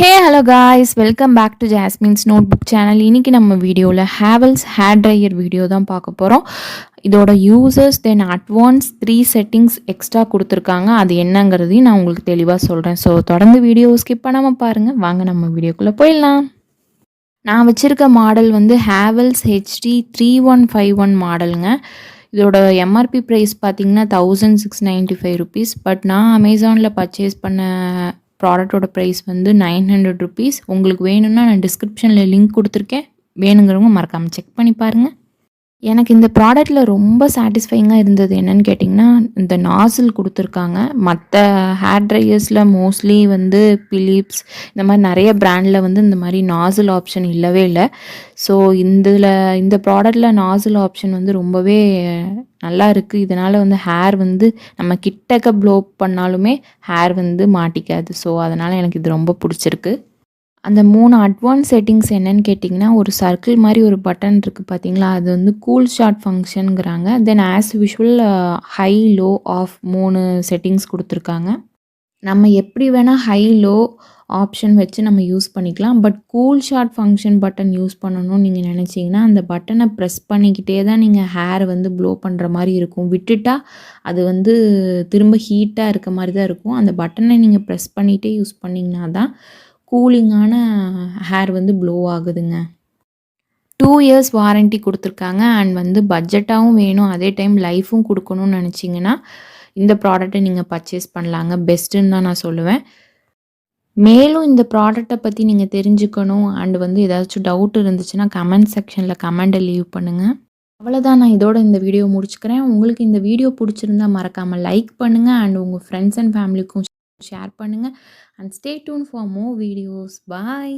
Hey hello guys, welcome back to Jasmine's notebook channel. இன்றைக்கி நம்ம வீடியோவில் ஹேவல்ஸ் ஹேர் ட்ரையர் வீடியோ தான் பார்க்க போகிறோம். இதோட யூசர்ஸ் தென் அட்வான்ஸ் 3 செட்டிங்ஸ் எக்ஸ்ட்ரா கொடுத்துருக்காங்க. அது என்னங்கிறதையும் நான் உங்களுக்கு தெளிவாக சொல்கிறேன். ஸோ தொடர்ந்து வீடியோ ஸ்கிப் பண்ணாமல் பாருங்கள். வாங்க நம்ம வீடியோக்குள்ளே போயிடலாம். நான் வச்சுருக்க மாடல் வந்து ஹேவல்ஸ் ஹெச்டி 3151 மாடலுங்க. இதோட எம்ஆர்பி ப்ரைஸ் பார்த்தீங்கன்னா 1695 ருபீஸ். பட் நான் அமேசானில் பர்ச்சேஸ் பண்ண ப்ராடக்டோட ப்ரைஸ் வந்து 900 ருபீஸ். உங்களுக்கு வேணும்னா நான் டிஸ்கிரிப்ஷனில் லிங்க் கொடுத்துருக்கேன். வேணுங்கிறவங்க மறக்காமல் செக் பண்ணி பாருங்கள். எனக்கு இந்த ப்ராடக்ட்டில் ரொம்ப சாட்டிஸ்ஃபைங்காக இருந்தது என்னன்னு கேட்டிங்கன்னா, இந்த நாசில் கொடுத்துருக்காங்க. மற்ற ஹேர் ட்ரையர்ஸில் மோஸ்ட்லி வந்து பிலிப்ஸ் இந்த மாதிரி நிறைய பிராண்டில் வந்து இந்த மாதிரி நாசில் ஆப்ஷன் இல்லவே இல்லை. ஸோ இந்த ப்ராடக்ட்டில் நாசில் ஆப்ஷன் வந்து ரொம்பவே நல்லா இருக்குது. இதனால் வந்து ஹேர் வந்து நம்ம கிட்டக்க ப்ளோ பண்ணாலுமே ஹேர் வந்து மாட்டிக்காது. ஸோ அதனால் எனக்கு இது ரொம்ப பிடிச்சிருக்கு. அந்த 3 அட்வான்ஸ் செட்டிங்ஸ் என்னன்னு கேட்டிங்கன்னா, ஒரு சர்க்கிள் மாதிரி ஒரு பட்டன் இருக்குது பார்த்தீங்களா, அது வந்து கூல் ஷார்ட் ஃபங்க்ஷனுங்கிறாங்க. Then as usual high low of 3 settings கொடுத்துருக்காங்க. நம்ம எப்படி வேணால் ஹை லோ ஆப்ஷன் வச்சு நம்ம யூஸ் பண்ணிக்கலாம். But cool short function button use பண்ணணும்னு நீங்கள் நினச்சிங்கன்னா, அந்த பட்டனை ப்ரெஸ் பண்ணிக்கிட்டே தான் நீங்கள் ஹேர் வந்து ப்ளோ பண்ணுற மாதிரி இருக்கும். விட்டுட்டா அது வந்து திரும்ப ஹீட்டாக இருக்க மாதிரி தான் இருக்கும். அந்த பட்டனை நீங்கள் ப்ரெஸ் பண்ணிகிட்டே யூஸ் பண்ணிங்கன்னா தான் கூலிங்கான ஹேர் வந்து ப்ளோ ஆகுதுங்க. 2 இயர்ஸ் வாரண்ட்டி கொடுத்துருக்காங்க. அண்ட் வந்து பட்ஜெட்டாகவும் வேணும், அதே டைம் லைஃபும் கொடுக்கணும்னு நினச்சிங்கன்னா இந்த ப்ராடக்ட்டை நீங்கள் பர்ச்சேஸ் பண்ணலாங்க. பெஸ்ட்டுன்னு தான் நான் சொல்லுவேன். மேலும் இந்த ப்ராடக்ட்டை பற்றி நீங்கள் தெரிஞ்சுக்கணும் அண்ட் வந்து ஏதாச்சும் டவுட் இருந்துச்சுன்னா கமெண்ட் செக்ஷனில் கமெண்ட்டை லீவ் பண்ணுங்கள். அவ்வளோதான், நான் இதோட இந்த வீடியோ முடிச்சுக்கிறேன். உங்களுக்கு இந்த வீடியோ பிடிச்சிருந்தா மறக்காமல் லைக் பண்ணுங்கள் அண்ட் உங்கள் ஃப்ரெண்ட்ஸ் அண்ட் ஃபேமிலிக்கும் ஷேர் பண்ணுங்கள். And stay tuned for more videos. Bye.